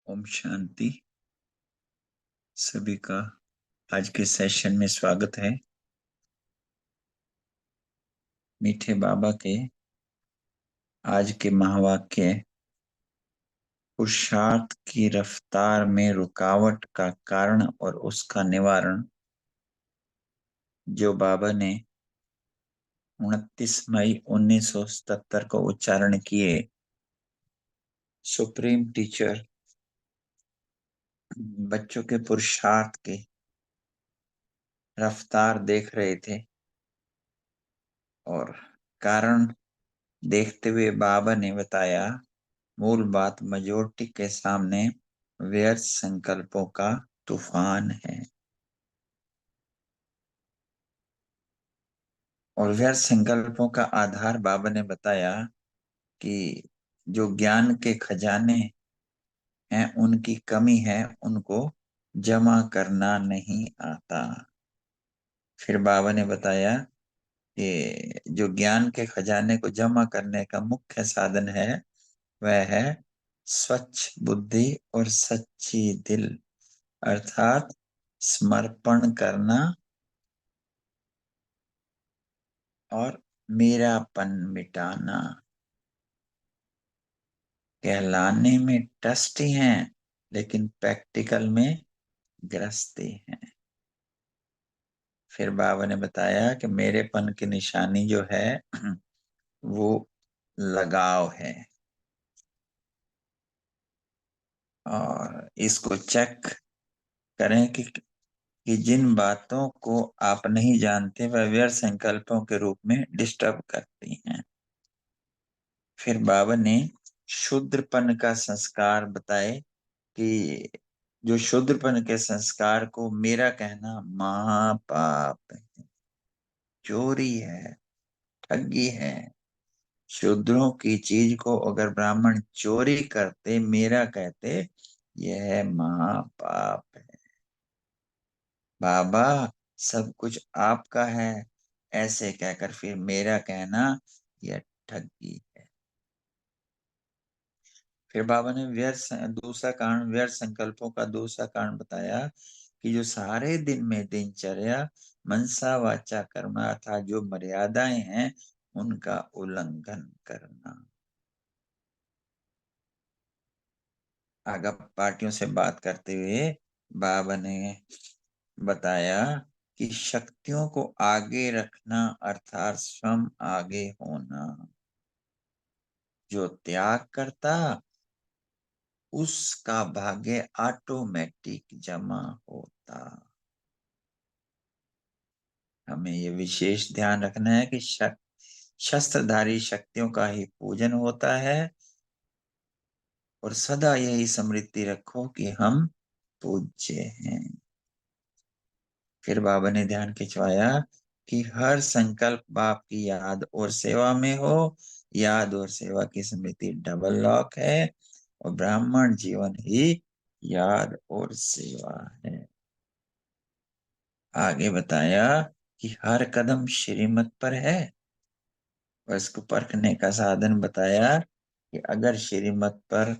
ओम शांति। सभी का आज के सेशन में स्वागत है। मीठे बाबा के आज के महावाक्य, पुरुषार्थ की रफ्तार में रुकावट का कारण और उसका निवारण, जो बाबा ने 29 मई 1977 को उच्चारण किए। सुप्रीम टीचर बच्चों के पुरुषार्थ की रफ्तार देख रहे थे और कारण देखते हुए बाबा ने बताया, मूल बात मेजोरिटी के सामने व्यर्थ संकल्पों का तूफान है। और व्यर्थ संकल्पों का आधार बाबा ने बताया कि जो ज्ञान के खजाने हैं उनकी कमी है, उनको जमा करना नहीं आता। फिर बाबा ने बताया कि जो ज्ञान के खजाने को जमा करने का मुख्य साधन है वह है स्वच्छ बुद्धि और सच्ची दिल, अर्थात समर्पण करना और मेरापन मिटाना। कहलाने में ट्रस्टी हैं लेकिन प्रैक्टिकल में ग्रस्ती हैं। फिर बाबा ने बताया कि मेरेपन की निशानी जो है वो लगाव है और इसको चेक करें कि जिन बातों को आप नहीं जानते वह व्यर्थ संकल्पों के रूप में डिस्टर्ब करती हैं। फिर बाबा ने शूद्रपन का संस्कार बताए कि जो शूद्रपन के संस्कार को मेरा कहना महापाप है, चोरी है, ठगी है। शूद्रों की चीज को अगर ब्राह्मण चोरी करते, मेरा कहते, यह महापाप है। बाबा सब कुछ आपका है ऐसे कहकर फिर मेरा कहना यह ठगी है। फिर बाबा ने दूसरा कारण, व्यर्थ संकल्पों का दूसरा कारण बताया कि जो सारे दिन में दिनचर्या मनसा वाचा कर्म अर्थात जो मर्यादाएं हैं उनका उल्लंघन करना। आगे पार्टियों से बात करते हुए बाबा ने बताया कि शक्तियों को आगे रखना अर्थात स्वयं आगे होना। जो त्याग करता उसका भाग्य ऑटोमेटिक जमा होता। हमें ये विशेष ध्यान रखना है कि शस्त्रधारी शक्तियों का ही पूजन होता है और सदा यही स्मृति रखो कि हम पूज्य हैं। फिर बाबा ने ध्यान खिंचवाया कि हर संकल्प बाप की याद और सेवा में हो। याद और सेवा की स्मृति डबल लॉक है और ब्राह्मण जीवन ही याद और सेवा है। आगे बताया कि हर कदम श्रीमत पर है और इसको परखने का साधन बताया कि अगर श्रीमत पर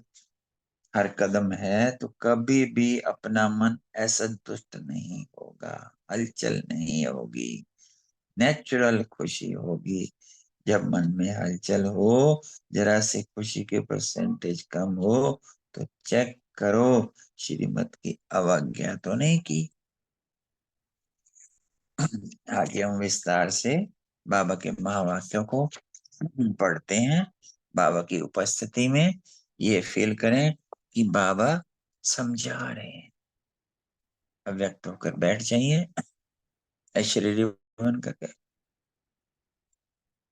हर कदम है तो कभी भी अपना मन असंतुष्ट नहीं होगा, हलचल नहीं होगी, नेचुरल खुशी होगी। जब मन में हलचल हो, जरा से खुशी के परसेंटेज कम हो तो चेक करो श्रीमत की अवज्ञा तो नहीं की। आगे हम विस्तार से बाबा के महावाक्यों को पढ़ते हैं। बाबा की उपस्थिति में ये फील करें कि बाबा समझा रहे हैं। अव्यक्त होकर बैठ जाइए, ऐश्वर्य भवन करके।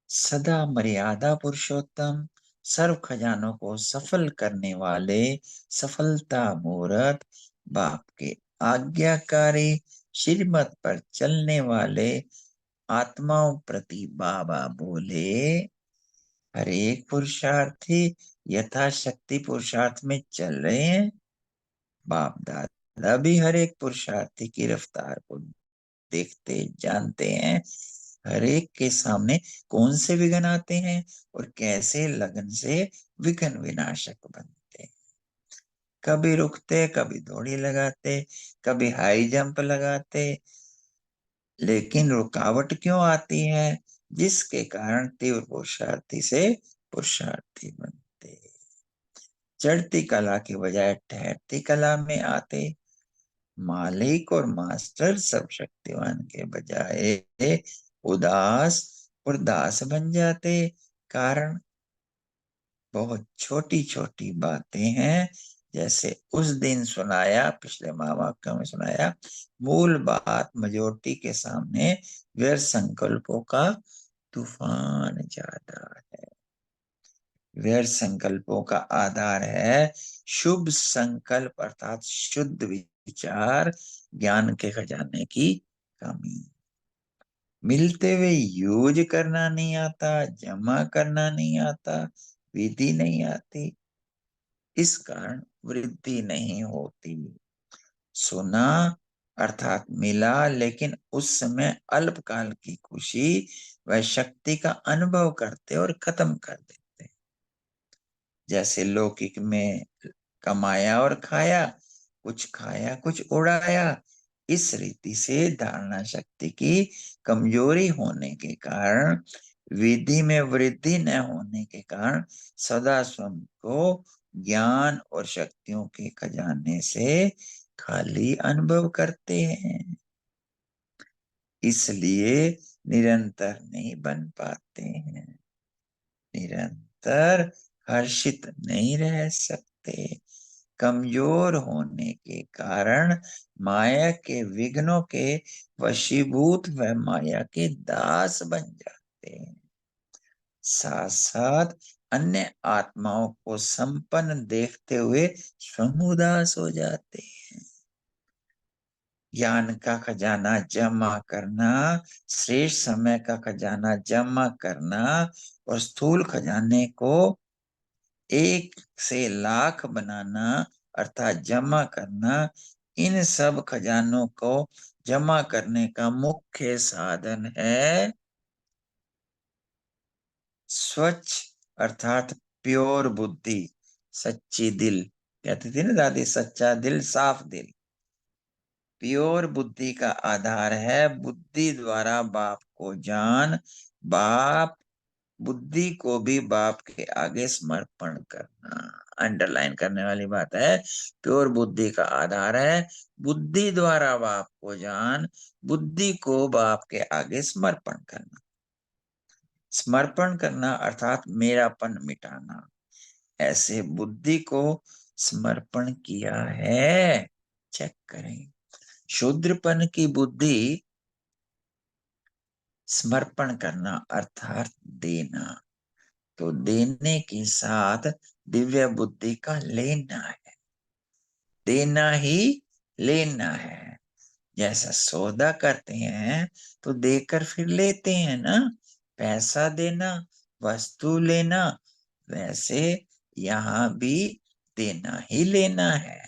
सदा मर्यादा पुरुषोत्तम, सर्व खजानों को सफल करने वाले सफलता मूर्त, बाप के आज्ञाकारी, श्रीमत पर चलने वाले आत्माओं प्रति बाबा बोले, हर एक पुरुषार्थी यथाशक्ति पुरुषार्थ में चल रहे हैं। बाप दादा भी हर एक पुरुषार्थी की रफ्तार को देखते जानते हैं। हर एक के सामने कौन से विघ्न आते हैं और कैसे लगन से विघ्न विनाशक बनते हैं। कभी रुकते, कभी दौड़ी लगाते, कभी हाई जंप लगाते, लेकिन रुकावट क्यों आती है? जिसके कारण तीव्र पुरुषार्थी से पुरुषार्थी बनते, चढ़ती कला के बजाय ठहरती कला में आते, मालिक और मास्टर सब शक्तिवान के बजाय उदास और दास बन जाते। कारण बहुत छोटी छोटी बातें हैं, जैसे उस दिन सुनाया, पिछले महावाक्यों में सुनाया, मूल बात मेजोरिटी के सामने व्यर्थ संकल्पों का तूफान ज्यादा है। व्यर्थ संकल्पों का आधार है शुभ संकल्प अर्थात शुद्ध विचार, ज्ञान के खजाने की कमी। मिलते हुए यूज करना नहीं आता, जमा करना नहीं आता, विधि नहीं आती, इस कारण वृद्धि नहीं होती। सुना अर्थात मिला, लेकिन उस समय अल्पकाल की खुशी व शक्ति का अनुभव करते और खत्म कर देते। जैसे लौकिक में कमाया और खाया, कुछ खाया कुछ उड़ाया, इस रीति से धारणा शक्ति की कमजोरी होने के कारण, विधि में वृद्धि न होने के कारण सदा स्वयं को ज्ञान और शक्तियों के खजाने से खाली अनुभव करते हैं, इसलिए निरंतर नहीं बन पाते हैं, निरंतर हर्षित नहीं रह सकते। कमजोर होने के कारण माया के विघ्नों के वशीभूत व माया के दास बन जाते हैं। साथ साथ अन्य आत्माओं को संपन्न देखते हुए स्वयं उदास हो जाते हैं। ज्ञान का खजाना जमा करना, श्रेष्ठ समय का खजाना जमा करना और स्थूल खजाने को 1 से लाख बनाना अर्थात जमा करना, इन सब खजानों को जमा करने का मुख्य साधन है स्वच्छ अर्थात प्योर बुद्धि, सच्ची दिल। कहती थी ना दादी, सच्चा दिल साफ दिल। प्योर बुद्धि का आधार है बुद्धि द्वारा बाप को जान, बाप बुद्धि को भी बाप के आगे समर्पण करना। अंडरलाइन करने वाली बात है, प्योर बुद्धि का आधार है बुद्धि द्वारा बाप को जान, बुद्धि को बाप के आगे समर्पण करना। समर्पण करना अर्थात मेरापन मिटाना। ऐसे बुद्धि को समर्पण किया है, चेक करें। शूद्रपन की बुद्धि समर्पण करना अर्थात देना, तो देने के साथ दिव्य बुद्धि का लेना है, देना ही लेना है। जैसा सौदा करते हैं तो देकर फिर लेते हैं ना, पैसा देना, वस्तु लेना, वैसे यहाँ भी देना ही लेना है।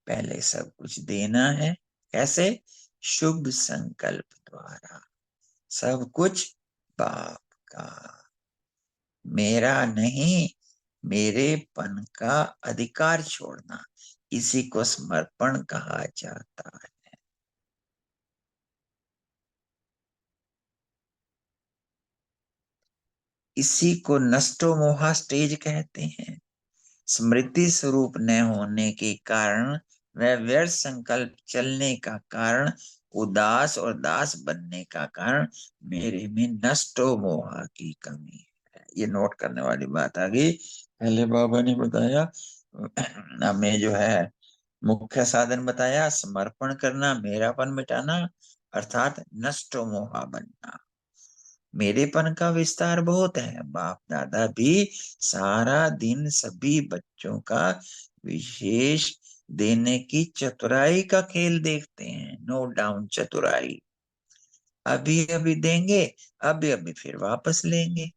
पहले सब कुछ देना है, कैसे? शुभ संकल्प द्वारा। सब कुछ बाप का, मेरा नहीं, मेरेपन का अधिकार छोड़ना, इसी को समर्पण कहा जाता है। इसी को नष्टो मोहा स्टेज कहते हैं। स्मृति स्वरूप न होने के कारण वह व्यर्थ संकल्प चलने का कारण, उदास और दास बनने का कारण मेरे में नष्टो मोहा की कमी है। ये नोट करने वाली बात आ गई। पहले बाबा ने बताया हमें जो है मुख्य साधन बताया समर्पण करना, मेरापन मिटाना अर्थात नष्टो मोहा बनना। मेरेपन का विस्तार बहुत है, बाप दादा भी सारा दिन सभी बच्चों का विशेष देने की चतुराई का खेल देखते हैं। नो डाउन चतुराई, अभी अभी देंगे, अभी अभी फिर वापस लेंगे,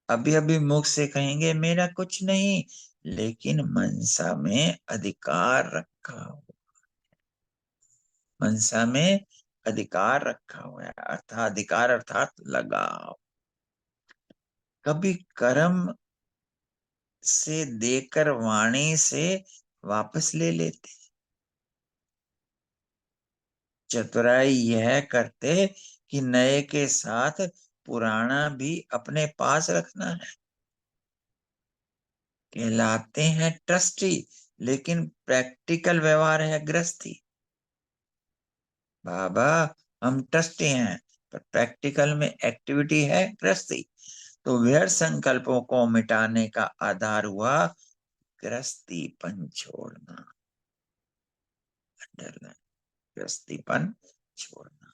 अभी अभी मुख से कहेंगे मेरा कुछ नहीं, लेकिन मनसा में अधिकार रखा हो, मनसा में अधिकार रखा हुआ है अर्थात अधिकार अर्थात लगाव। कभी कर्म से देकर वाणी से वापस ले लेते। चतुराई यह करते कि नए के साथ पुराना भी अपने पास रखना है। कहलाते हैं ट्रस्टी, लेकिन प्रैक्टिकल व्यवहार है गृहस्थी। बाबा, हम ट्रस्टी हैं, पर प्रैक्टिकल में एक्टिविटी है गृहस्थी। तो व्यर्थ संकल्पों को मिटाने का आधार हुआ गृहस्थीपन छोड़ना। गृहस्थीपन छोड़ना,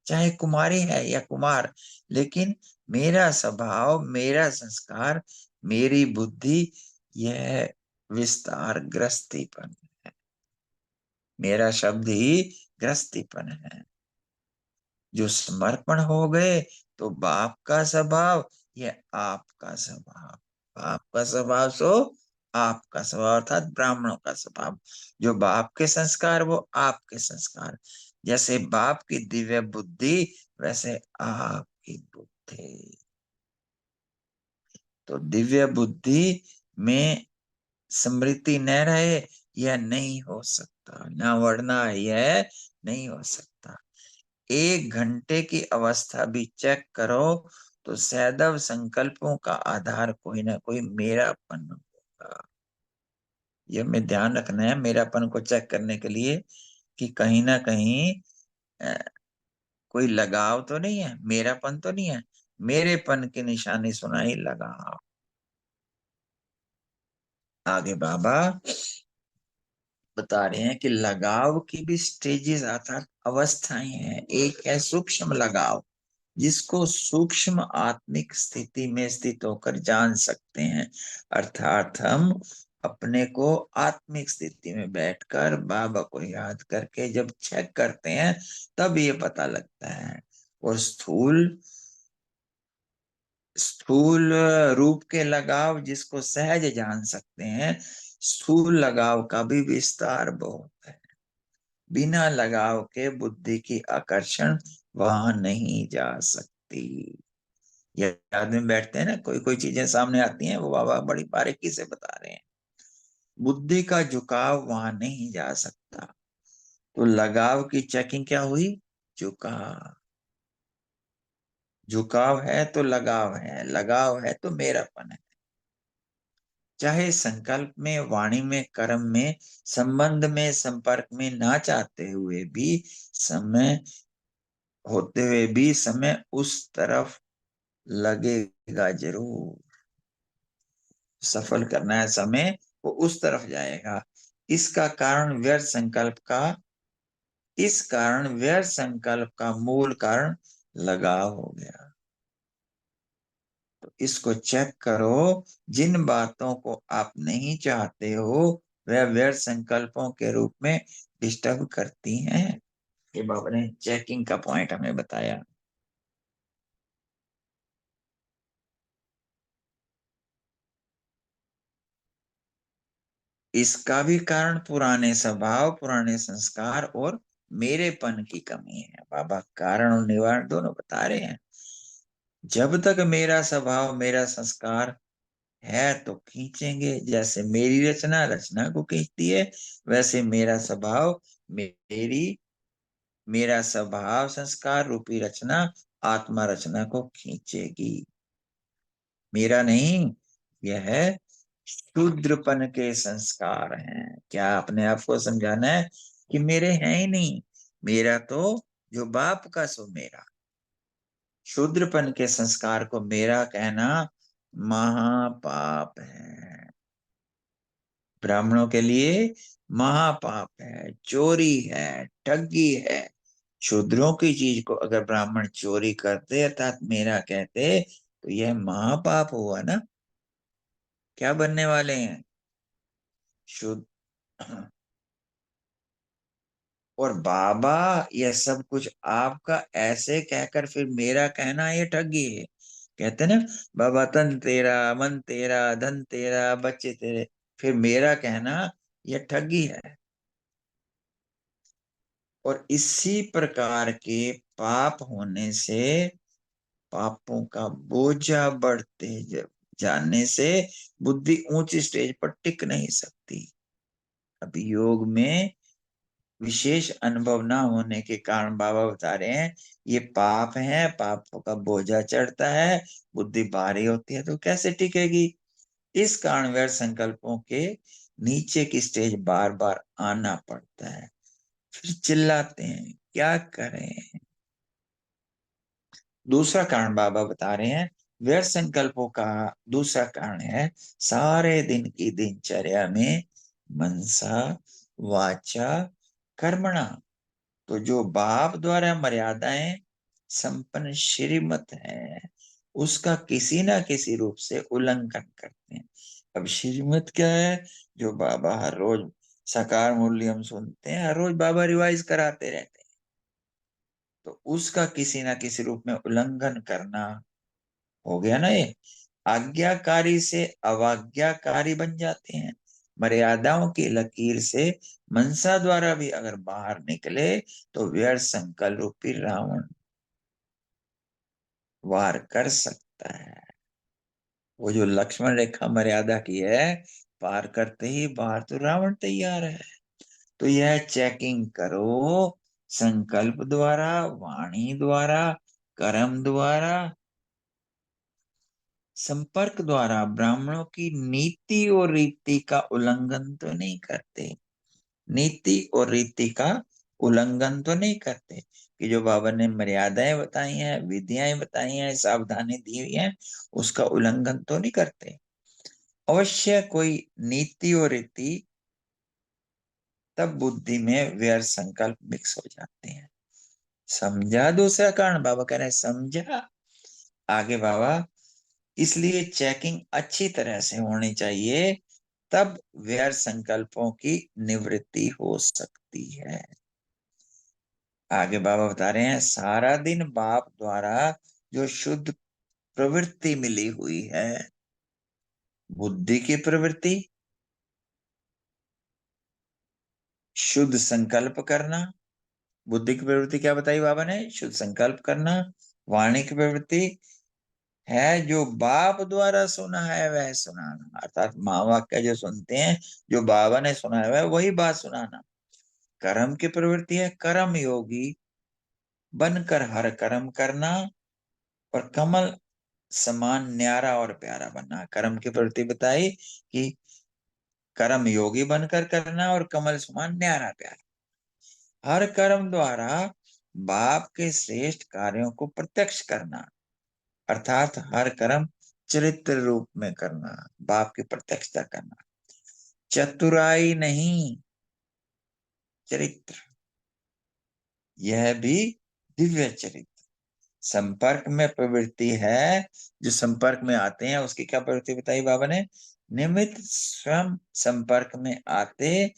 चाहे कुमारी है या कुमार, लेकिन मेरा स्वभाव, मेरा संस्कार, मेरी बुद्धि, यह विस्तार गृहस्थीपन है। मेरा शब्द ही गृहस्थीपन है। जो समर्पण हो गए तो बाप का स्वभाव, यह आपका स्वभाव। बाप का स्वभाव सो आपका स्वभाव, अर्थात ब्राह्मणों का स्वभाव। जो बाप के संस्कार वो आपके संस्कार। जैसे बाप की दिव्य बुद्धि, वैसे आपकी बुद्धि। तो दिव्य बुद्धि में स्मृति न रहे, यह नहीं हो सकता। न वरना यह नहीं हो सकता। 1 घंटे की अवस्था भी चेक करो तो सदैव संकल्पों का आधार कोई ना कोई मेरापन होगा। यह हमें ध्यान रखना है मेरापन को चेक करने के लिए, कि कहीं ना कहीं अ, कोई लगाव तो नहीं है, मेरापन तो नहीं है। मेरेपन की निशानी सुनाई लगाव। आगे बाबा बता रहे हैं कि लगाव की भी स्टेजेस अर्थात अवस्थाएं हैं। एक है सूक्ष्म लगाव, जिसको सूक्ष्म आत्मिक स्थिति में स्थित होकर जान सकते हैं। अर्थात हम अपने को आत्मिक स्थिति में बैठकर बाबा को याद करके जब चेक करते हैं, तब ये पता लगता है। और स्थूल स्थूल रूप के लगाव जिसको सहज जान सकते हैं, स्थूल लगाव का भी विस्तार बहुत है। बिना लगाव के बुद्धि की आकर्षण वहां नहीं जा सकती। ये आदमी बैठते हैं ना, कोई कोई चीजें सामने आती हैं, वो बाबा बड़ी बारीकी से बता रहे हैं। बुद्धि का झुकाव वहां नहीं जा सकता। तो लगाव की चेकिंग क्या हुई? झुकाव। झुकाव है तो लगाव है, लगाव है तो मेरापन है। चाहे संकल्प में, वाणी में, कर्म में, संबंध में, संपर्क में ना चाहते हुए भी, समय होते हुए भी समय उस तरफ लगेगा जरूर। सफल करना है समय, वो उस तरफ जाएगा। इसका कारण व्यर्थ संकल्प का इस कारण व्यर्थ संकल्प का मूल कारण लगाव हो गया। तो इसको चेक करो। जिन बातों को आप नहीं चाहते हो, वह व्यर्थ संकल्पों के रूप में डिस्टर्ब करती हैं। ये बाबा ने चेकिंग का पॉइंट हमें बताया। इसका भी कारण पुराने स्वभाव, पुराने संस्कार और मेरेपन की कमी है। बाबा कारण और निवारण दोनों बता रहे हैं। जब तक मेरा स्वभाव, मेरा संस्कार है तो खींचेंगे। जैसे मेरी रचना रचना को खींचती है, वैसे मेरा स्वभाव, मेरी मेरा स्वभाव संस्कार रूपी रचना आत्मा रचना को खींचेगी। मेरा नहीं, यह शूद्रपन के संस्कार हैं। क्या अपने आप को समझाना है कि मेरे हैं ही नहीं, मेरा तो जो बाप का सो मेरा। शूद्रपन के संस्कार को मेरा कहना महापाप है। ब्राह्मणों के लिए महापाप है, चोरी है, ठगी है। शूद्रों की चीज को अगर ब्राह्मण चोरी करते अर्थात मेरा कहते, तो यह महापाप हुआ ना। क्या बनने वाले हैं? शुद्ध। और बाबा, यह सब कुछ आपका ऐसे कहकर फिर मेरा कहना ये ठगी है। कहते ना, बाबा तन तेरा, मन तेरा, धन तेरा, बच्चे तेरे, फिर मेरा कहना यह ठगी है। और इसी प्रकार के पाप होने से पापों का बोझा बढ़ते जानने से बुद्धि ऊंची स्टेज पर टिक नहीं सकती। अब योग में विशेष अनुभव ना होने के कारण बाबा बता रहे हैं ये पाप है, पापों का बोझा चढ़ता है, बुद्धि भारी होती है तो कैसे टिकेगी। इस कारण व्यर्थ संकल्पों के नीचे की स्टेज बार बार आना पड़ता है। फिर चिल्लाते हैं, क्या करें। दूसरा कारण बाबा बता रहे हैं व्यर्थ संकल्पों का दूसरा कारण है सारे दिन की दिनचर्या में मनसा वाचा कर्मणा। तो जो बाप द्वारा मर्यादाएं संपन्न श्रीमत है उसका किसी ना किसी रूप से उल्लंघन करते हैं। अब श्रीमत क्या है? जो बाबा हर रोज साकार मूल्य हम सुनते हैं, हर रोज बाबा रिवाइज कराते रहते हैं, तो उसका किसी ना किसी रूप में उल्लंघन करना हो गया ना ये। आज्ञाकारी से अवाज्ञाकारी बन जाते हैं। मर्यादाओं की लकीर से मनसा द्वारा भी अगर बाहर निकले तो व्यर्थ संकल्प रूपी रावण वार कर सकता है। वो जो लक्ष्मण रेखा मर्यादा की है, पार करते ही बाहर तो रावण तैयार है। तो यह चेकिंग करो संकल्प द्वारा, वाणी द्वारा, कर्म द्वारा, संपर्क द्वारा ब्राह्मणों की नीति और रीति का उल्लंघन तो नहीं करते। नीति और रीति का उल्लंघन तो नहीं करते कि जो बाबा ने मर्यादाएं बताई हैं, विधियां बताई हैं, सावधानी दी हुई है, उसका उल्लंघन तो नहीं करते। अवश्य कोई नीति और रीति, तब बुद्धि में व्यर्थ संकल्प मिक्स हो जाते हैं। समझा दूसरा कारण? बाबा कह रहे हैं समझा। आगे बाबा इसलिए चेकिंग अच्छी तरह से होनी चाहिए, तब व्यर्थ संकल्पों की निवृत्ति हो सकती है। आगे बाबा बता रहे हैं सारा दिन बाप द्वारा जो शुद्ध प्रवृत्ति मिली हुई है, बुद्धि की प्रवृत्ति, शुद्ध संकल्प करना। बुद्धि की प्रवृत्ति क्या बताई बाबा ने? शुद्ध संकल्प करना। वाणी की प्रवृत्ति है जो बाप द्वारा सुना है वह सुनाना, अर्थात माँ वाक्य जो सुनते हैं, जो बाबा ने सुनाया है वही बात सुनाना। कर्म की प्रवृत्ति है कर्म योगी बनकर हर कर्म करना, और कमल समान न्यारा और प्यारा बनना। कर्म की प्रवृत्ति बताई कि कर्म योगी बनकर करना और कमल समान न्यारा प्यारा। हर कर्म द्वारा बाप के श्रेष्ठ कार्यों को प्रत्यक्ष करना, अर्थात हर कर्म चरित्र रूप में करना, बाप की प्रत्यक्षता करना। चतुराई नहीं, चरित्र, यह भी दिव्य चरित्र। संपर्क में प्रवृत्ति है, जो संपर्क में आते हैं उसकी क्या प्रवृत्ति बताई बाबा ने? निमित्त स्वयं संपर्क में आते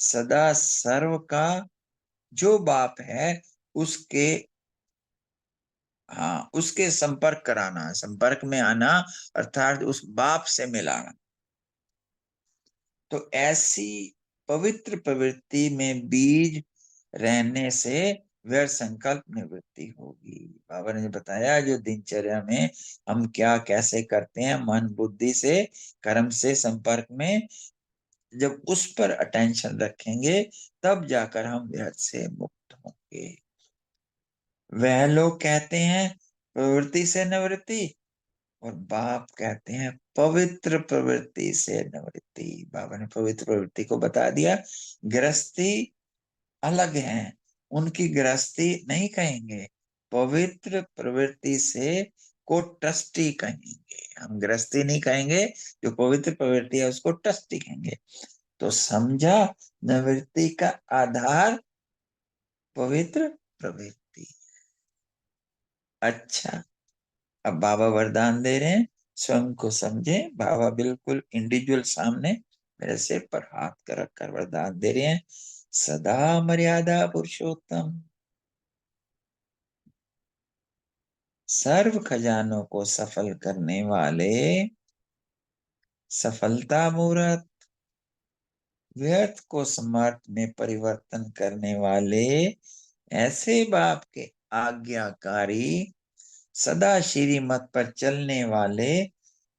सदा सर्व का जो बाप है उसके, हाँ, उसके संपर्क कराना, संपर्क में आना अर्थात उस बाप से मिलाना। तो ऐसी पवित्र प्रवृत्ति में बीज रहने से व्यर्थ संकल्प निवृत्ति होगी। बाबा ने बताया जो दिनचर्या में हम क्या कैसे करते हैं, मन बुद्धि से कर्म से संपर्क में, जब उस पर अटेंशन रखेंगे तब जाकर हम व्यर्थ से मुक्त होंगे। वह लोग कहते हैं प्रवृत्ति से निवृत्ति, और बाप कहते हैं पवित्र प्रवृत्ति से निवृत्ति। बाबा ने पवित्र प्रवृत्ति को बता दिया। गृहस्थी अलग है, उनकी गृहस्थी नहीं कहेंगे, पवित्र प्रवृत्ति से को ट्रस्टी कहेंगे। हम गृहस्थी नहीं कहेंगे, जो पवित्र प्रवृत्ति है उसको ट्रस्टी कहेंगे। तो समझा, निवृत्ति का आधार पवित्र प्रवृत्ति। अच्छा, अब बाबा वरदान दे रहे हैं, स्वयं को समझे। बाबा बिल्कुल इंडिविजुअल सामने मेरे सिर पर हाथ कर रखकर वरदान दे रहे हैं। सदा मर्यादा पुरुषोत्तम, सर्व खजानों को सफल करने वाले, सफलता मूर्त, व्यर्थ को समर्थ में परिवर्तन करने वाले, ऐसे बाप के आज्ञाकारी, सदा श्रीमत पर चलने वाले,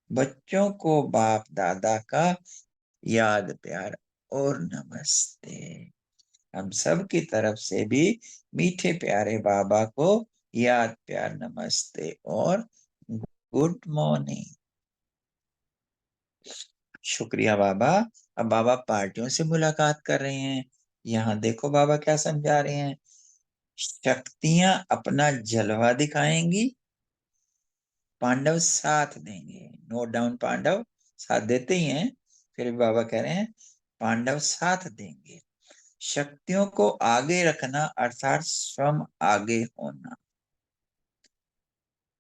बच्चों को बाप दादा का याद प्यार और नमस्ते। हम सब की तरफ से भी मीठे प्यारे बाबा को याद प्यार नमस्ते और गुड मॉर्निंग। शुक्रिया बाबा। अब बाबा पार्टियों से मुलाकात कर रहे हैं। यहाँ देखो बाबा क्या समझा रहे हैं। शक्तियां अपना जलवा दिखाएंगी, पांडव साथ देंगे। नोट डाउन, पांडव साथ देते ही हैं, फिर भी बाबा कह रहे हैं पांडव साथ देंगे। शक्तियों को आगे रखना अर्थात स्वयं आगे होना।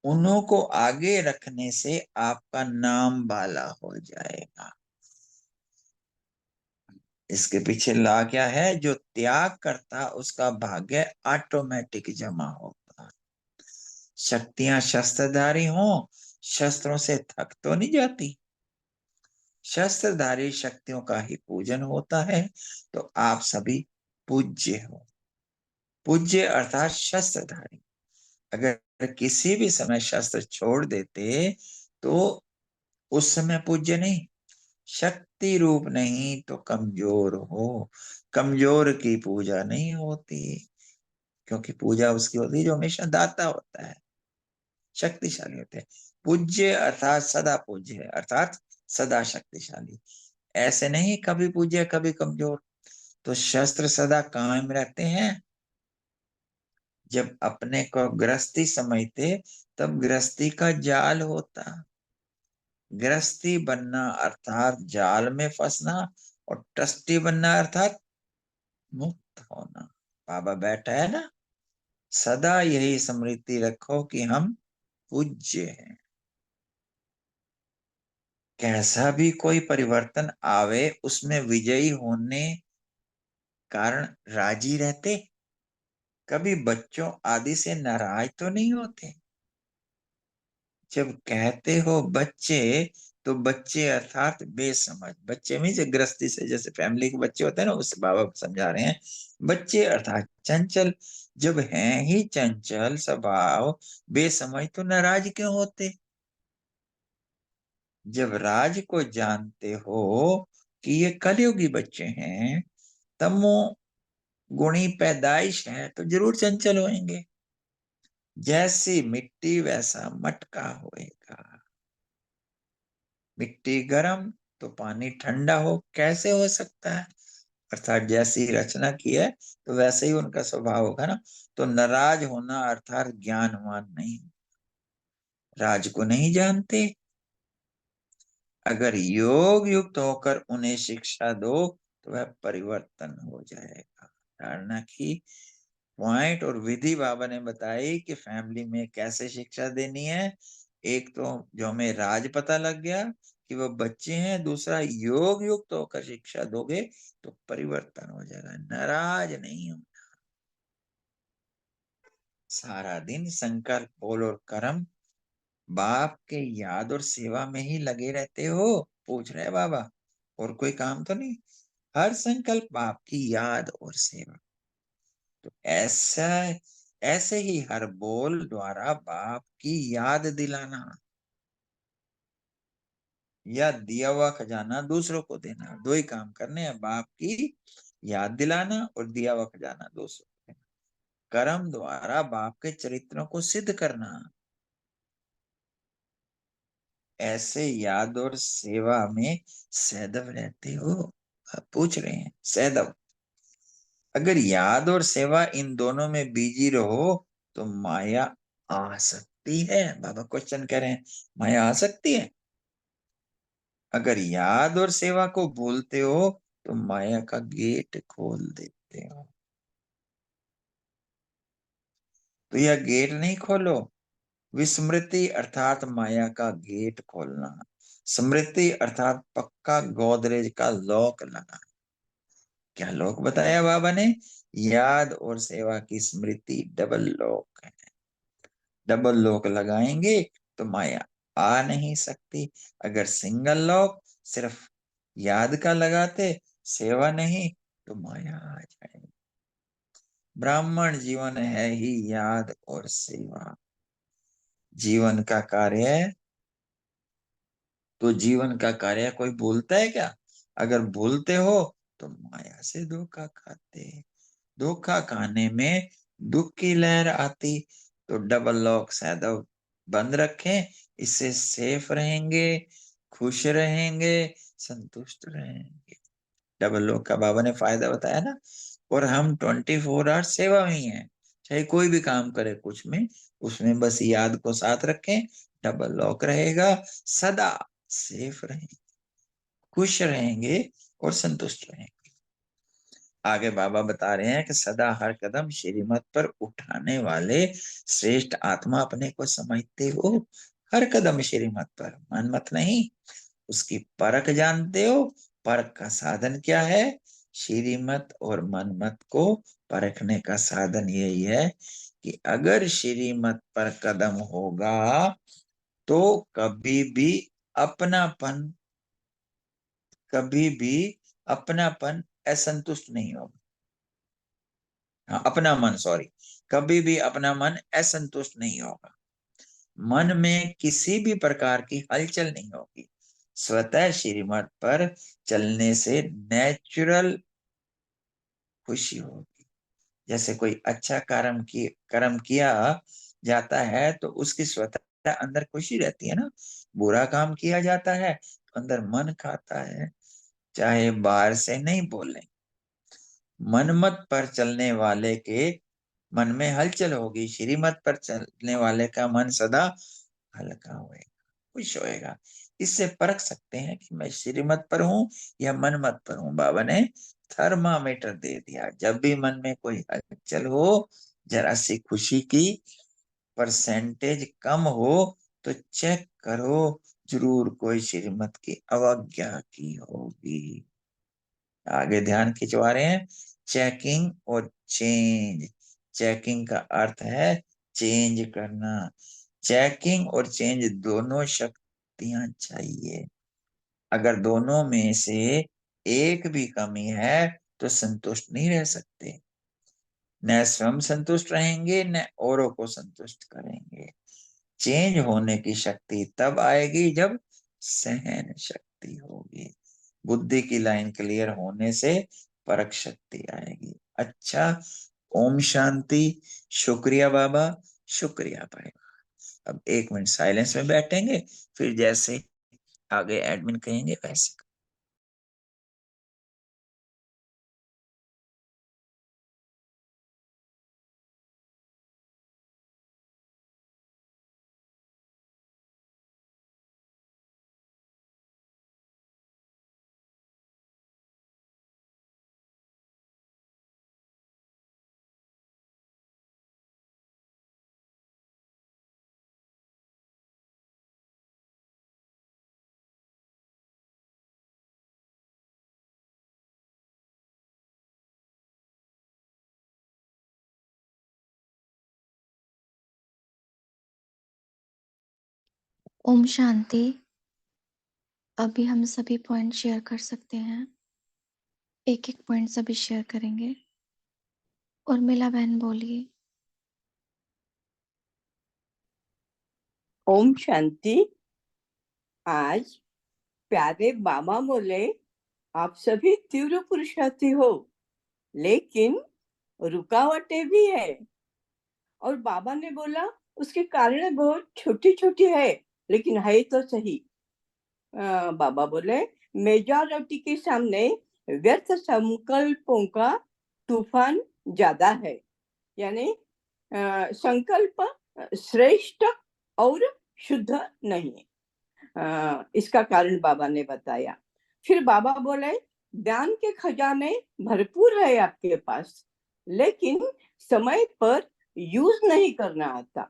उन्हों को आगे रखने से आपका नाम बाला हो जाएगा। इसके पीछे ला क्या है, जो त्याग करता उसका भाग्य ऑटोमेटिक जमा होगा। शक्तियां शस्त्रधारी हों, शस्त्रों से थक तो नहीं जाती। शस्त्रधारी शक्तियों का ही पूजन होता है। तो आप सभी पूज्य हो। पूज्य अर्थात शस्त्रधारी। अगर किसी भी समय शस्त्र छोड़ देते तो उस समय पूज्य नहीं। शक्ति रूप नहीं तो कमजोर हो। कमजोर की पूजा नहीं होती, क्योंकि पूजा उसकी होती है जो हमेशा दाता होता है, शक्तिशाली होते हैं। पूज्य अर्थात सदा पूज्य है, अर्थात सदा शक्तिशाली। ऐसे नहीं कभी पूज्य कभी कमजोर। तो शस्त्र सदा कायम रहते हैं। जब अपने को गृहस्थी समझते तब गृहस्थी का जाल होता। गृहस्थी बनना अर्थात जाल में फंसना, और ट्रस्टी बनना अर्थात मुक्त होना। बाबा बैठा है ना, सदा यही स्मृति रखो कि हम पूज्य हैं। कैसा भी कोई परिवर्तन आवे उसमें विजयी होने कारण राजी रहते। कभी बच्चों आदि से नाराज तो नहीं होते। जब कहते हो बच्चे, तो बच्चे अर्थात बेसमझ। बच्चे में से गृहस्थी से जैसे फैमिली के बच्चे होते हैं ना, उससे बाबा समझा रहे हैं। बच्चे अर्थात चंचल। जब हैं ही चंचल स्वभाव, बेसमझ, तो नाराज क्यों होते। जब राज को जानते हो कि ये कलयुगी बच्चे हैं, तमो गुणी पैदाइश है, तो जरूर चंचल होंगे। जैसी मिट्टी वैसा मटका होएगा। मिट्टी गर्म तो पानी ठंडा हो कैसे हो सकता है। अर्थात जैसी रचना की है तो वैसे ही उनका स्वभाव होगा ना। तो नाराज होना अर्थात ज्ञानवान नहीं। राज को नहीं जानते। अगर योग युक्त होकर उन्हें शिक्षा दो तो वह परिवर्तन हो जाएगा। धारणा की पॉइंट और विधि बाबा ने बताई कि फैमिली में कैसे शिक्षा देनी है। एक तो जो हमें राज पता लग गया कि वो बच्चे हैं, दूसरा योग युक्त होकर शिक्षा दोगे तो परिवर्तन हो जाएगा, नाराज नहीं हो। सारा दिन संकल्प बोल और कर्म बाप के याद और सेवा में ही लगे रहते हो, पूछ रहे बाबा। और कोई काम तो नहीं। हर संकल्प बाप की याद और सेवा। तो ऐसा, ऐसे ही हर बोल द्वारा बाप की याद दिलाना, या दिया हुआ खजाना दूसरों को देना। दो ही काम करने हैं, बाप की याद दिलाना और दिया हुआ खजाना दूसरों को देना। कर्म द्वारा बाप के चरित्रों को सिद्ध करना। ऐसे याद और सेवा में सैदव रहते हो। आप पूछ रहे हैं सैदव। अगर याद और सेवा इन दोनों में बिजी रहो तो माया आ सकती है। बाबा क्वेश्चन कर रहे हैं, माया आ सकती है। अगर याद और सेवा को भूलते हो तो माया का गेट खोल देते हो। तो यह गेट नहीं खोलो। विस्मृति अर्थात माया का गेट खोलना। स्मृति अर्थात पक्का गोदरेज का लॉक लगा। क्या लॉक बताया बाबा ने। याद और सेवा की स्मृति डबल लॉक है। डबल लॉक लगाएंगे तो माया आ नहीं सकती। अगर सिंगल लॉक सिर्फ याद का लगाते, सेवा नहीं, तो माया आ जाएगी। ब्राह्मण जीवन है ही याद और सेवा। जीवन का कार्य तो जीवन का कार्य कोई भूलता है क्या? अगर भूलते हो तो माया से धोखा खाते। धोखा खाने में दुख की लहर आती, तो डबल लॉक शायद अब बंद रखें, इससे सेफ रहेंगे, खुश रहेंगे, संतुष्ट रहेंगे। डबल लॉक का बाबा ने फायदा बताया ना। और हम 24 आवर सेवा में ही हैं, चाहे कोई भी काम करे कुछ में, उसमें बस याद को साथ रखें, डबल लॉक रहेगा, सदा सेफ रहेंगे, खुश रहेंगे और संतुष्ट रहेंगे। आगे बाबा बता रहे हैं कि सदा हर कदम श्रीमत पर उठाने वाले श्रेष्ठ आत्मा अपने को समझते हो। हर कदम श्रीमत पर, मन मत नहीं, उसकी परख जानते हो। परख का साधन क्या है? श्रीमत और मन मत को परखने का साधन यही है कि अगर श्रीमत पर कदम होगा तो कभी भी अपनापन, कभी भी अपनापन असंतुष्ट नहीं होगा। हाँ, अपना मन, सॉरी, कभी भी अपना मन असंतुष्ट नहीं होगा। मन में किसी भी प्रकार की हलचल नहीं होगी। स्वतः श्रीमत पर चलने से नेचुरल खुशी होगी। जैसे कोई अच्छा कर्म किया जाता है तो उसकी स्वतः अंदर खुशी रहती है ना। बुरा काम किया जाता है तो अंदर मन खाता है, चाहे बाहर से नहीं बोले। मनमत पर चलने वाले के मन में हलचल होगी, श्रीमत पर चलने वाले का मन सदा हल्का होएगा, खुश होएगा। इससे परख सकते हैं कि मैं श्रीमत पर हूं या मनमत पर हूं। बाबा ने थर्मामीटर दे दिया। जब भी मन में कोई हलचल हो, जरा सी खुशी की परसेंटेज कम हो तो चेक करो, जरूर कोई श्रीमत की अवज्ञा की होगी। आगे ध्यान खिंचवा रहे हैं, चेकिंग और चेंज। चेकिंग का अर्थ है चेंज करना। चेकिंग और चेंज दोनों शक्तियां चाहिए। अगर दोनों में से एक भी कमी है तो संतुष्ट नहीं रह सकते। न स्वयं संतुष्ट रहेंगे न औरों को संतुष्ट करेंगे। चेंज होने की शक्ति तब आएगी जब सहन शक्ति होगी। बुद्धि की लाइन क्लियर होने से परख शक्ति आएगी। अच्छा, ओम शांति। शुक्रिया बाबा, शुक्रिया भाई। अब 1 मिनट साइलेंस में बैठेंगे, फिर जैसे आगे एडमिन कहेंगे वैसे। ओम शांति। अभी हम सभी पॉइंट शेयर कर सकते हैं। एक एक पॉइंट सभी शेयर करेंगे। और मिला बहन बोलिए। ओम शांति। आज प्यारे बाबा बोले, आप सभी तीव्र पुरुषार्थी हो, लेकिन रुकावटें भी है। और बाबा ने बोला उसके कारण बहुत छोटी छोटी है, लेकिन है तो सही। बाबा बोले मेजॉरिटी के सामने व्यर्थ संकल्पों का तूफान ज्यादा है। यानी संकल्प श्रेष्ठ और शुद्ध नहीं। इसका कारण बाबा ने बताया। फिर बाबा बोले ज्ञान के खजाने भरपूर है आपके पास, लेकिन समय पर यूज नहीं करना आता।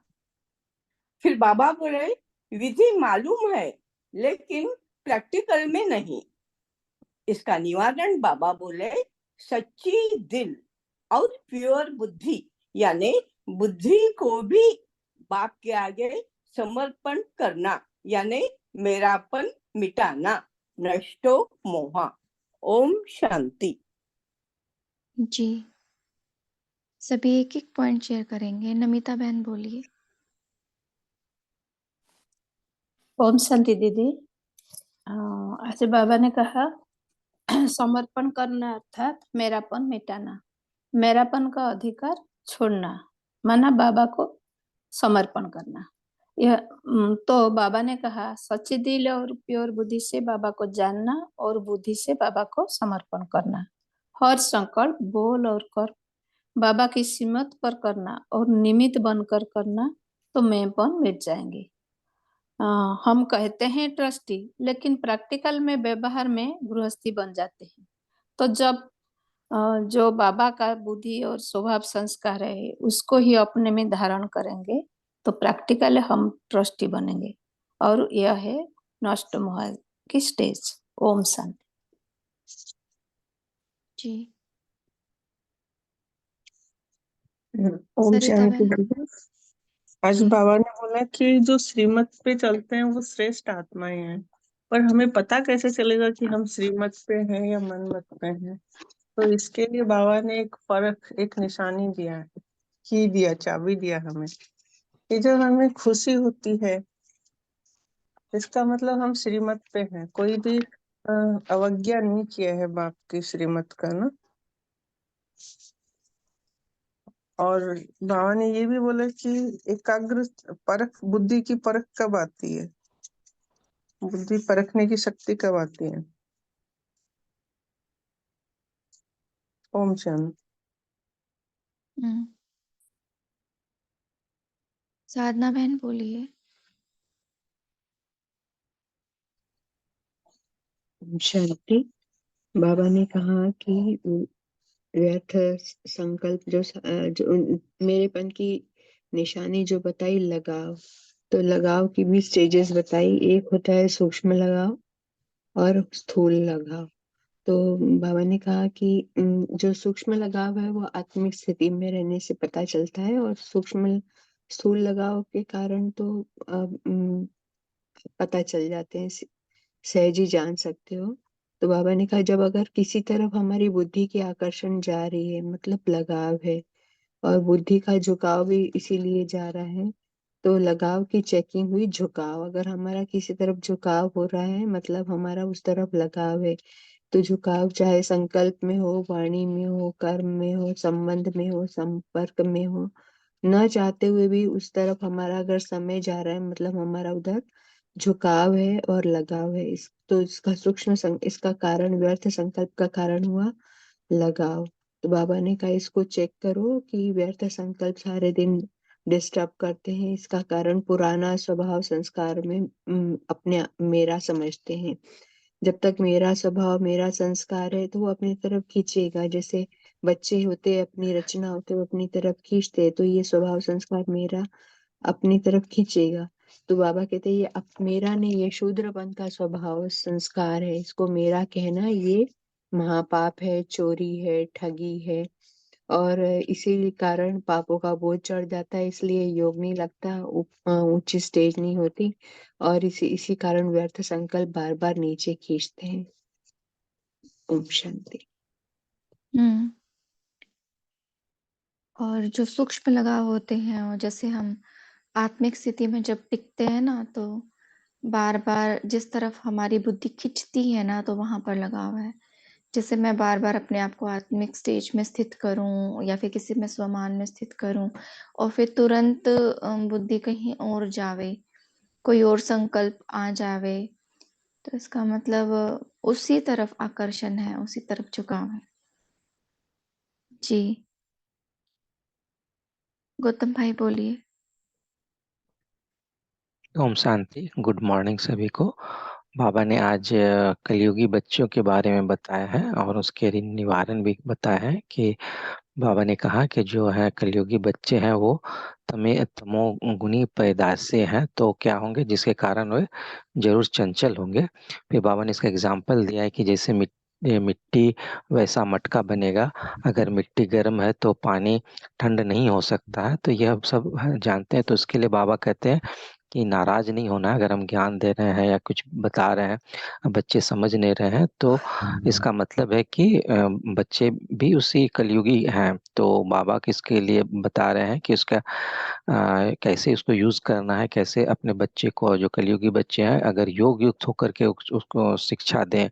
फिर बाबा बोले विधि मालूम है, लेकिन प्रैक्टिकल में नहीं। इसका निवारण बाबा बोले सच्ची दिल और प्योर बुद्धि, यानी बुद्धि को भी बाप के आगे समर्पण करना, यानी मेरापन मिटाना, नष्टो मोहा। ओम शांति। जी, सभी एक एक पॉइंट शेयर करेंगे। नमिता बहन बोलिए। ओम शांति दीदी। ऐसे बाबा ने कहा समर्पण करना अर्थात मेरापन मिटाना, मेरापन का अधिकार छोड़ना, माना बाबा को समर्पण करना। यह तो बाबा ने कहा सच्चे दिल और प्योर बुद्धि से बाबा को जानना और बुद्धि से बाबा को समर्पण करना। हर संकल्प, बोल और कर बाबा की सीमत पर करना और निमित्त बनकर करना, तो मैंपन मिट जाएंगे। हम कहते हैं ट्रस्टी, लेकिन प्रैक्टिकल में व्यवहार में गृहस्थी बन जाते हैं। तो जब जो बाबा का बुद्धि और स्वभाव संस्कार है उसको ही अपने में धारण करेंगे तो प्रैक्टिकल हम ट्रस्टी बनेंगे। और यह है नष्ट मोह की स्टेज। ओम शांति। जी ओम सरिता शांति बहन। बाबा। आज जी बाबा ने बोला कि जो श्रीमत पे चलते हैं वो श्रेष्ठ आत्माएं हैं, पर हमें पता कैसे चलेगा कि हम श्रीमत पे हैं या मनमत पे हैं? तो इसके लिए बाबा ने एक परख, एक निशानी दिया है, की दिया, चाबी दिया हमें कि जब हमें खुशी होती है इसका मतलब हम श्रीमत पे हैं। कोई भी अवज्ञा नहीं किया है बाप की श्रीमत का ना। और बाबा ने ये भी बोला कि एकाग्र परख, बुद्धि की परख कब आती है, बुद्धि परखने की शक्ति कब आती है? ओम शांति। हम्म। साधना बहन बोलिए। शांति। बाबा ने कहा कि व्यर्थ संकल्प जो मेरेपन की निशानी जो बताई, लगाव, तो लगाव की भी स्टेजेस बताई। एक होता है सूक्ष्म लगाव और स्थूल लगाव। तो बाबा ने कहा कि जो सूक्ष्म लगाव है वो आत्मिक स्थिति में रहने से पता चलता है, और सूक्ष्म स्थूल लगाव के कारण तो पता चल जाते हैं, सहज ही जान सकते हो। तो बाबा ने कहा जब अगर किसी तरफ हमारी बुद्धि की आकर्षण जा रही है, मतलब लगाव है, और बुद्धि का झुकाव भी इसीलिए जा रहा है, तो लगाव की चेकिंग हुई। झुकाव, अगर हमारा किसी तरफ झुकाव हो रहा है मतलब हमारा उस तरफ लगाव है। तो झुकाव चाहे संकल्प में हो, वाणी में हो, कर्म में हो, संबंध में हो, संपर्क में हो, न चाहते हुए भी उस तरफ हमारा अगर समय जा रहा है मतलब हमारा उधर झुकाव है और लगाव है। तो इसका इसका कारण व्यर्थ संकल्प का कारण हुआ लगाव। तो बाबा ने कहा इसको चेक करो कि व्यर्थ संकल्प सारे दिन डिस्टर्ब करते हैं। इसका कारण पुराना स्वभाव संस्कार में अपने मेरा समझते हैं। जब तक मेरा स्वभाव मेरा संस्कार है तो वो अपनी तरफ खींचेगा। जैसे बच्चे होते अपनी रचना होते वो अपनी तरफ खींचते, तो ये स्वभाव संस्कार मेरा अपनी तरफ खींचेगा। तो बाबा कहते हैं ये मेरा नहीं, ये शूद्रपन का स्वभाव संस्कार है, इसको मेरा कहना ये महापाप है, चोरी है, ठगी है, और इसी कारण पापों का बोझ चढ़ जाता है, इसलिए योग नहीं लगता, ऊंची स्टेज नहीं होती, और इसी कारण व्यर्थ संकल्प बार बार नीचे खींचते हैं। ओम शांति। हम्म। और जो सूक्ष्म लगाव होते हैं, और जैसे हम आत्मिक स्थिति में जब टिकते हैं ना, तो बार बार जिस तरफ हमारी बुद्धि खिंचती है ना, तो वहां पर लगाव है। जैसे मैं बार बार अपने आप को आत्मिक स्टेज में स्थित करूं या फिर किसी में स्वमान में स्थित करूं, और फिर तुरंत बुद्धि कहीं और जावे, कोई और संकल्प आ जावे, तो इसका मतलब उसी तरफ आकर्षण है, उसी तरफ झुकाव है। जी गौतम भाई बोलिए। ओम शांति। गुड मॉर्निंग सभी को। बाबा ने आज कलयुगी बच्चों के बारे में बताया है और उसके निवारण भी बताया है कि बाबा ने कहा कि जो है कलयुगी बच्चे हैं वो तमोगुणी पैदाश से हैं, तो क्या होंगे जिसके कारण वे जरूर चंचल होंगे। फिर बाबा ने इसका एग्जाम्पल दिया है कि जैसे मिट्टी वैसा मटका बनेगा, अगर मिट्टी गर्म है तो पानी ठंड नहीं हो सकता है, तो यह सब जानते हैं। तो उसके लिए बाबा कहते हैं कि नाराज नहीं होना है। अगर हम ज्ञान दे रहे हैं या कुछ बता रहे हैं, बच्चे समझ नहीं रहे हैं, तो इसका मतलब है कि बच्चे भी उसी कलयुगी हैं। तो बाबा किसके लिए बता रहे हैं कि उसका कैसे उसको यूज करना है, कैसे अपने बच्चे को, जो कलयुगी बच्चे हैं, अगर योग युक्त होकर के उसको शिक्षा दें,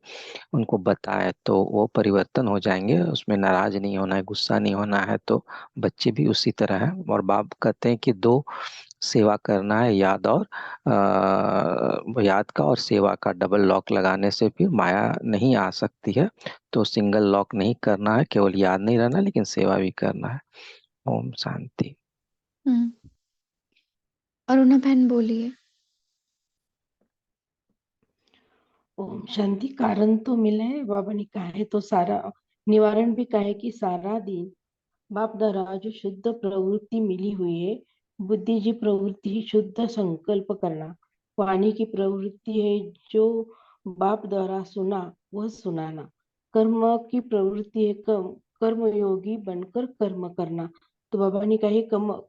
उनको बताएं, तो वो परिवर्तन हो जाएंगे। उसमें नाराज नहीं होना है, गुस्सा नहीं होना है। तो बच्चे भी उसी तरह है। और बाप कहते हैं कि दो सेवा करना है, याद और याद का और सेवा का डबल लॉक लगाने से फिर माया नहीं आ सकती है। तो सिंगल लॉक नहीं करना है, केवल याद नहीं रहना, लेकिन सेवा भी करना है। ओम शांति। अरुणा बहन बोलिए। ओम शांति। कारण तो मिला है, बाबा ने कहा है, तो सारा निवारण भी कहा है कि सारा दिन बाप द्वारा जो शुद्ध प्रवृत्ति मिली हुई है, बुद्धि की प्रवृत्ति ही शुद्ध संकल्प करना, वाणी की प्रवृत्ति है जो बाप द्वारा सुना वह सुनाना, कर्म की प्रवृत्ति है कर्म योगी बनकर कर्म करना। तो बाबा ने कहा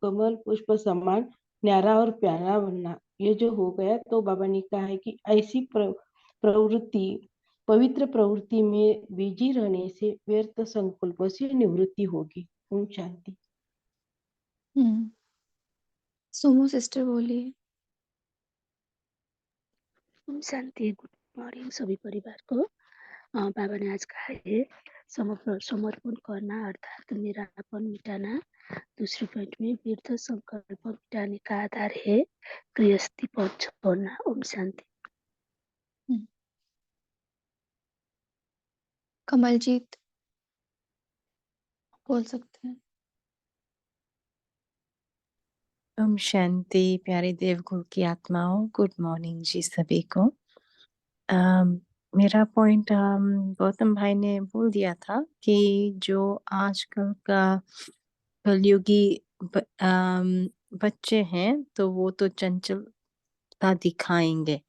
कमल पुष्प समान न्यारा और प्यारा बनना। ये जो हो गया, तो बाबा ने कहा है कि ऐसी प्रवृत्ति, पवित्र प्रवृत्ति में बिजी रहने से व्यर्थ संकल्प से निवृत्ति होगी। ओम शांति। सोमो सिस्टर बोलिए। ओम शांति। गुड मॉर्निंग सभी परिवार को। बाबा ने आज कहा है समर्पण करना अर्थात मेरापन मिटाना। दूसरे पॉइंट में व्यर्थ संकल्प मिटाने का आधार है गृहस्थी पद छोड़ना। ओम शांति। कमलजीत बोल सकते हैं। ओम शांति। प्यारे देवकुल की आत्माओं, गुड मॉर्निंग जी सभी को। मेरा पॉइंट गौतम भाई ने बोल दिया था कि जो आजकल का कलयुगी बच्चे हैं, तो वो तो चंचलता दिखाएंगे।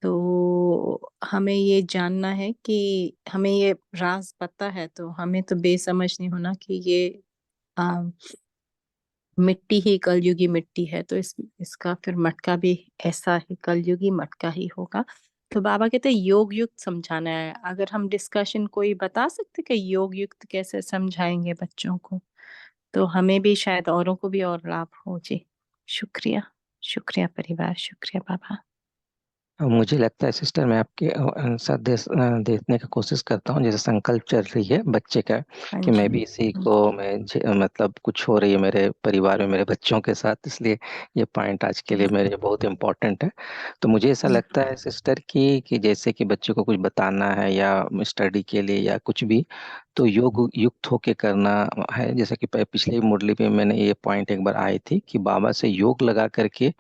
तो हमें ये जानना है कि हमें ये राज पता है, तो हमें तो बेसमझ नहीं होना कि ये मिट्टी ही कलयुगी मिट्टी है, तो इसका फिर मटका भी ऐसा ही कलयुगी मटका ही होगा। तो बाबा कहते हैं योग युक्त समझाना है। अगर हम डिस्कशन कोई बता सकते कि योग युक्त कैसे समझाएंगे बच्चों को, तो हमें भी शायद औरों को भी और लाभ हो जी। शुक्रिया, शुक्रिया परिवार, शुक्रिया बाबा। मुझे लगता है सिस्टर, मैं आपके साथ देखने का कोशिश करता हूँ। जैसे संकल्प चल रही है बच्चे का, कि मैं भी इसी को मतलब कुछ हो रही है मेरे परिवार में मेरे बच्चों के साथ, इसलिए ये पॉइंट आज के लिए मेरे बहुत इम्पोर्टेंट है। तो मुझे ऐसा लगता है सिस्टर कि जैसे कि बच्चे को कुछ बताना है या स्टडी के लिए या कुछ भी, तो योग युक्त होके करना है। जैसे कि पिछली मुरली में मैंने ये पॉइंट एक बार आई थी कि बाबा से योग लगा करके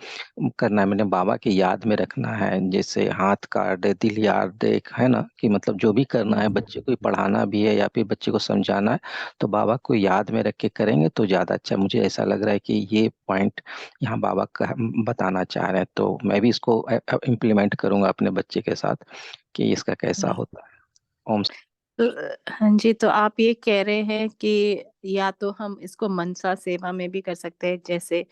करना है। मैंने बाबा की याद में रखना है, जैसे हाथ काट दे, दिल याद दे, है ना, कि मतलब जो भी करना है, बच्चे को पढ़ाना भी है या फिर बच्चे को समझाना है, तो बाबा को याद में रख के करेंगे तो ज्यादा अच्छा। मुझे ऐसा लग रहा है कि ये पॉइंट यहाँ बाबा का बताना चाह रहे हैं, तो मैं भी इसको इम्प्लीमेंट करूंगा अपने बच्चे के साथ कि इसका कैसा होता है। ओम। तो हाँ जी, तो आप ये कह रहे हैं कि या तो हम इसको मनसा सेवा में भी कर सकते हैं, जैसे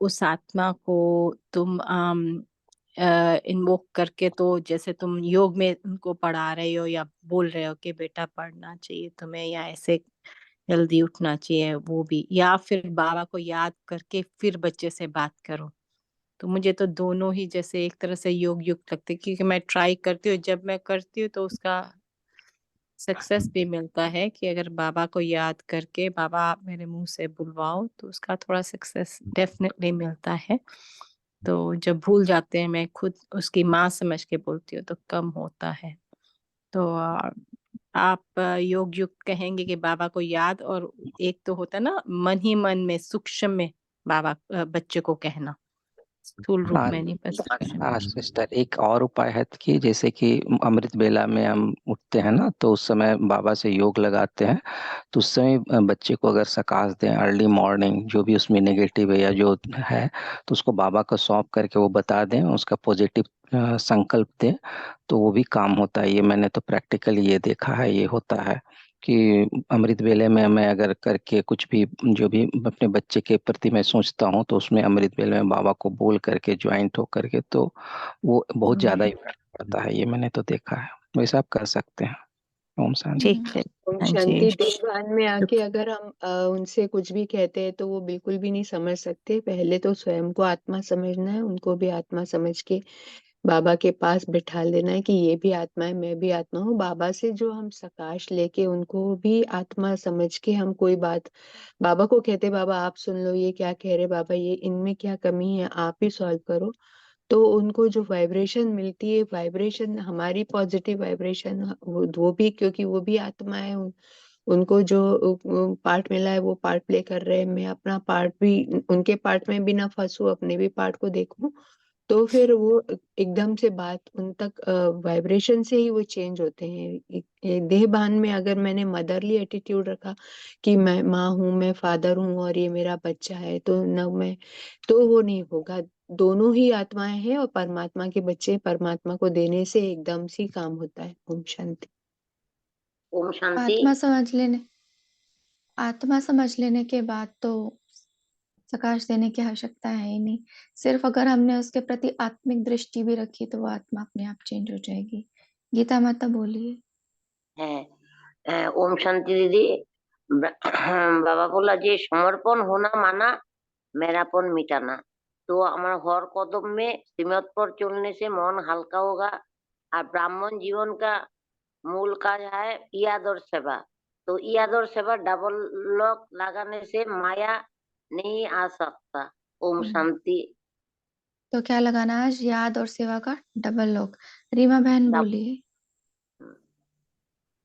उस आत्मा को तुम इन्वोक करके, तो जैसे तुम योग में उनको पढ़ा रहे हो या बोल रहे हो कि बेटा पढ़ना चाहिए तुम्हें, या ऐसे जल्दी उठना चाहिए, वो भी, या फिर बाबा को याद करके फिर बच्चे से बात करो। तो मुझे तो दोनों ही जैसे एक तरह से योग युक्त लगते, क्योंकि मैं ट्राई करती हूँ, जब मैं करती हूँ तो उसका सक्सेस भी मिलता है कि अगर बाबा को याद करके बाबा आप मेरे मुंह से बुलवाओ, तो उसका थोड़ा सक्सेस डेफिनेटली मिलता है। तो जब भूल जाते हैं, मैं खुद उसकी माँ समझ के बोलती हूँ, तो कम होता है। तो आप योग युक्त कहेंगे कि बाबा को याद, और एक तो होता है ना मन ही मन में सूक्ष्म में बाबा बच्चे को कहना, स्थूल रूप हाँ में नहीं, पर सूक्ष्म हाँ में। सिस्टर, एक और उपाय है कि जैसे कि अमृत बेला में हम उठते हैं ना, तो उस समय बाबा से योग लगाते हैं। तो उस समय बच्चे को अगर सकाश दें, अर्ली मॉर्निंग, जो भी उसमें नेगेटिव है या जो है, तो उसको बाबा को सौंप करके वो बता दें, उसका पॉजिटिव संकल्प दें, तो वो भी काम होता है। ये मैंने तो प्रैक्टिकली ये देखा है, ये होता है। कि अमृत वेले में मैं अगर करके कुछ भी जो भी अपने बच्चे के प्रति मैं सोचता हूँ तो उसमें अमृत वेले में बाबा को बोल करके ज्वाइंट हो करके तो वो बहुत ज्यादा इफेक्ट पड़ता है। ये मैंने तो देखा है। वैसे आप कर सकते हैं। ओम शांति। ठीक है। ओम हाँ जी। शांति। देवभान में आके अगर हम उनसे कुछ भी कहते हैं तो वो बिल्कुल भी नहीं समझ सकते। पहले तो स्वयं को आत्मा समझना है, उनको भी आत्मा समझ के बाबा के पास बिठा लेना है कि ये भी आत्मा है, मैं भी आत्मा हूँ। बाबा से जो हम सकाश लेके उनको भी आत्मा समझ के हम कोई बात बाबा को कहते, बाबा आप सुन लो, ये क्या कह रहे बाबा, ये इनमें क्या कमी है, आप ही सॉल्व करो। तो उनको जो वाइब्रेशन मिलती है, वाइब्रेशन हमारी पॉजिटिव वाइब्रेशन, वो भी, क्योंकि वो भी आत्मा है, उनको जो पार्ट मिला है वो पार्ट प्ले कर रहे हैं। मैं अपना पार्ट भी, उनके पार्ट में भी ना फंसूं, अपने भी पार्ट को देखूं। तो फिर वो एकदम से बात उन तक वाइब्रेशन से ही वो चेंज होते हैं। देहभान में अगर मैंने मदरली एटीट्यूड रखा कि मैं माँ हूँ, मैं फादर हूँ और ये मेरा बच्चा है, तो न मैं, तो वो नहीं होगा। दोनों ही आत्माएं हैं और परमात्मा के बच्चे, परमात्मा को देने से एकदम से काम होता है। ओम शांति। ओम शांति। आत्मा समझ लेने के बाद तो प्रकाश देने की आवश्यकता है ही नहीं। सिर्फ अगर हमने उसके प्रति आत्मिक दृष्टि भी रखी तो वो आत्मा अपने आप चेंज हो जाएगी। गीता माता बोलिए। है ओम शांति दीदी। बाबा बोला যে সমর্পণ होना माना मेरापन मिटाना। तो हमारा हर कदम में श्रीमत पर चलने से मन हल्का होगा। और ब्राह्मण जीवन का मूल काज है याद और सेवा। तो याद और सेवा डबल लॉक लगाने से माया नहीं आ सकता। ओम शांति। तो क्या लगाना है आज? याद और सेवा का डबल लॉक। रीमा बहन बोलिए।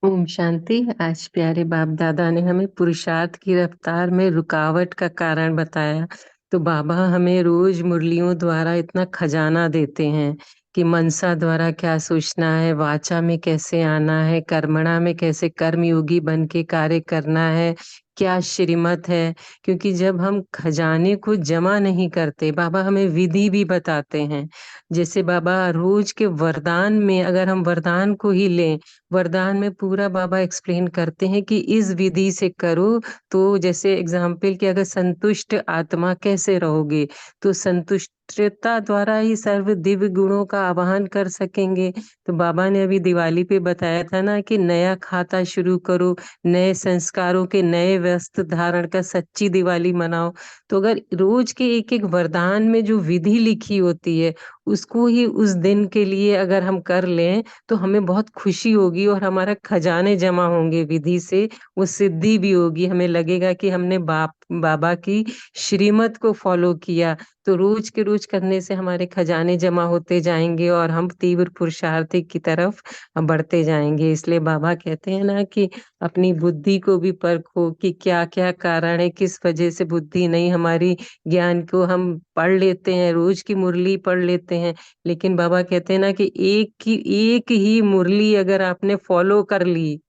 ओम शांति। आज प्यारे बाप दादा ने हमें पुरुषार्थ की रफ्तार में रुकावट का कारण बताया। तो बाबा हमें रोज मुरलियों द्वारा इतना खजाना देते हैं कि मनसा द्वारा क्या सोचना है, वाचा में कैसे आना है, कर्मणा में कैसे कर्मयोगी बन के कार्य करना है, क्या श्रीमत है। क्योंकि जब हम खजाने को जमा नहीं करते, बाबा हमें विधि भी बताते हैं। जैसे बाबा रोज के वरदान में अगर हम वरदान को ही लें, वरदान में पूरा बाबा एक्सप्लेन करते हैं कि इस विधि से करो। तो जैसे एग्जाम्पल कि अगर संतुष्ट आत्मा कैसे रहोगे, तो संतुष्टता द्वारा ही सर्व दिव्य गुणों का आवाहन कर सकेंगे। तो बाबा ने अभी दिवाली पे बताया था ना कि नया खाता शुरू करो, नए संस्कारों के नए वस्त्र धारण का सच्ची दिवाली मनाओ। तो अगर रोज के एक एक वरदान में जो विधि लिखी होती है उसको ही उस दिन के लिए अगर हम कर लें तो हमें बहुत खुशी होगी और हमारा खजाने जमा होंगे विधि से। वो सिद्धि भी होगी, हमें लगेगा कि हमने बाबा की श्रीमत को फॉलो किया। तो रोज के रोज करने से हमारे खजाने जमा होते जाएंगे और हम तीव्र पुरुषार्थी की तरफ बढ़ते जाएंगे। इसलिए बाबा कहते हैं ना कि अपनी बुद्धि को भी परखो कि क्या क्या कारण है, किस वजह से बुद्धि नहीं हमारी। ज्ञान को हम पढ़ लेते हैं, रोज की मुरली पढ़ लेते हैं, लेकिन बाबा कहते हैं ना कि एक ही मुरली अगर आपने फॉलो कर ली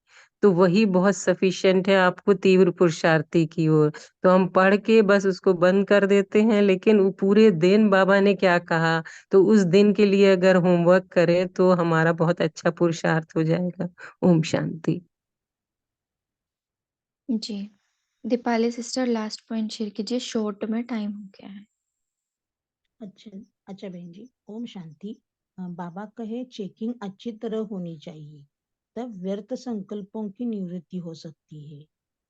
तो वही बहुत सफिशिएंट है आपको तीव्र पुरुषार्थी की ओर। तो हम पढ़ के बस उसको बंद कर देते हैं, लेकिन वो पूरे दिन बाबा ने क्या कहा तो उस दिन के लिए अगर होमवर्क करें तो हमारा बहुत अच्छा पुरुषार्थ हो जाएगा। ओम शांति। जी Deepali sister last point share कीजिए, शॉर्ट में टाइम हो गया है। अच्छा अच्छा बहन जी। ओम शांति। बाबा कहे चेकिंग अच्छी तरह होनी चाहिए, तब व्यर्थ संकल्पों की निवृत्ति हो सकती है।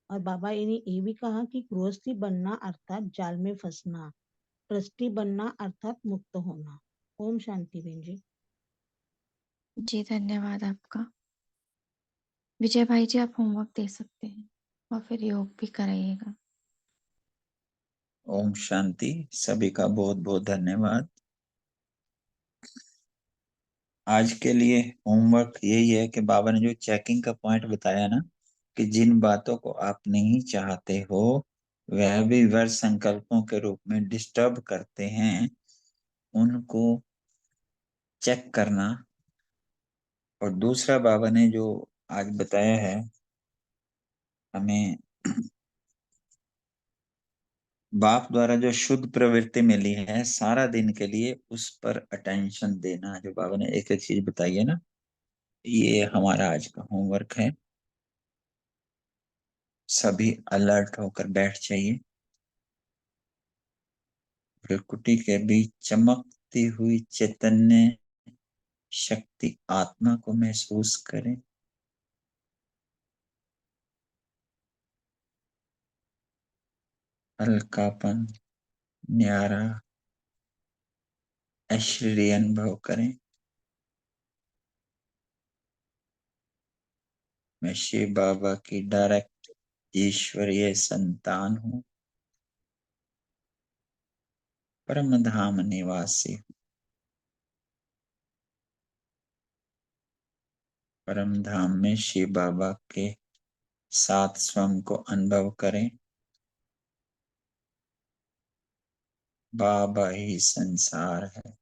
और बाबा ने ये भी कहा कि गृहस्थी बनना अर्थात जाल में फंसना, ट्रस्टी बनना अर्थात मुक्त होना। ओम शांति बहन जी। जी धन्यवाद आपका। विजय भाई जी आप होमवर्क दे सकते हैं और फिर योग भी कराइएगा। ओम शांति। सभी का बहुत बहुत धन्यवाद। आज के लिए होमवर्क यही है कि बाबा ने जो चेकिंग का पॉइंट बताया ना, कि जिन बातों को आप नहीं चाहते हो वह भी व्यर्थ संकल्पों के रूप में डिस्टर्ब करते हैं, उनको चेक करना। और दूसरा बाबा ने जो आज बताया है हमें, बाप द्वारा जो शुद्ध प्रवृत्ति मिली है सारा दिन के लिए उस पर अटेंशन देना, जो बाबा ने एक एक चीज बताई है ना, ये हमारा आज का होमवर्क है। सभी अलर्ट होकर बैठ जाइए। भ्रुकुटी के बीच चमकती हुई चैतन्य शक्ति आत्मा को महसूस करें। हल्कापन, न्यारा, ऐश्वर्य अनुभव करें। मैं शिव बाबा की डायरेक्ट ईश्वरीय संतान हूँ, परम धाम निवासी हूँ। परम धाम में शिव बाबा के साथ स्वयं को अनुभव करें। बाबा ही संसार है,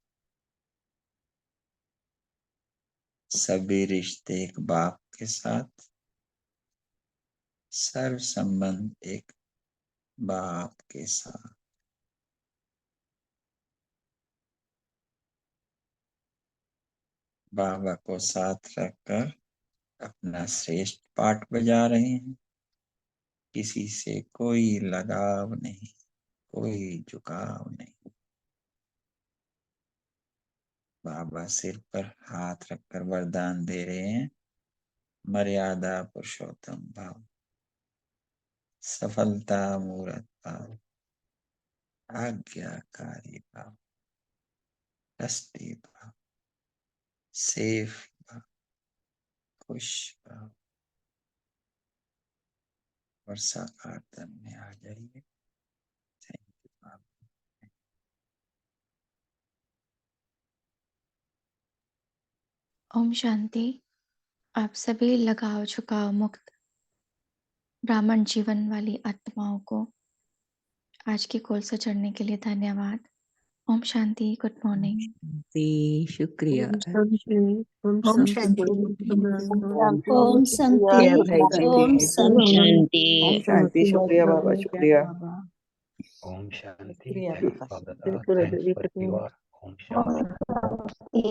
सभी रिश्ते एक बाप के साथ, सर्व संबंध एक बाप के साथ। बाबा को साथ रखकर अपना श्रेष्ठ पाठ बजा रहे हैं। किसी से कोई लगाव नहीं, कोई झुकाव नहीं। बाबा सिर पर हाथ रखकर वरदान दे रहे हैं। मर्यादा पुरुषोत्तम भाव, सफलता मूर्त भाव, आज्ञाकारी भाव, ट्रस्टी भाव, सेफ भाव, खुश भाव और साकार धन में आ जाइए। थैंक यू बाबा। ओम शांति। आप सभी लगाव झुकाव मुक्त ब्राह्मण जीवन वाली आत्माओं को आज की कॉल से चढ़ने के लिए धन्यवाद। ओम शांति। Good morning. शुक्रिया। ओम शांति। ओम ओम शांति। शांति। ओम शांति। शुक्रिया भाई जी। ओम शांति। शांति। शांति, शुक्रिया बाबा, शुक्रिया। ओम शांति। शुक्रिया थैंक्स बाबा। For the thanks for pure ओम शांति।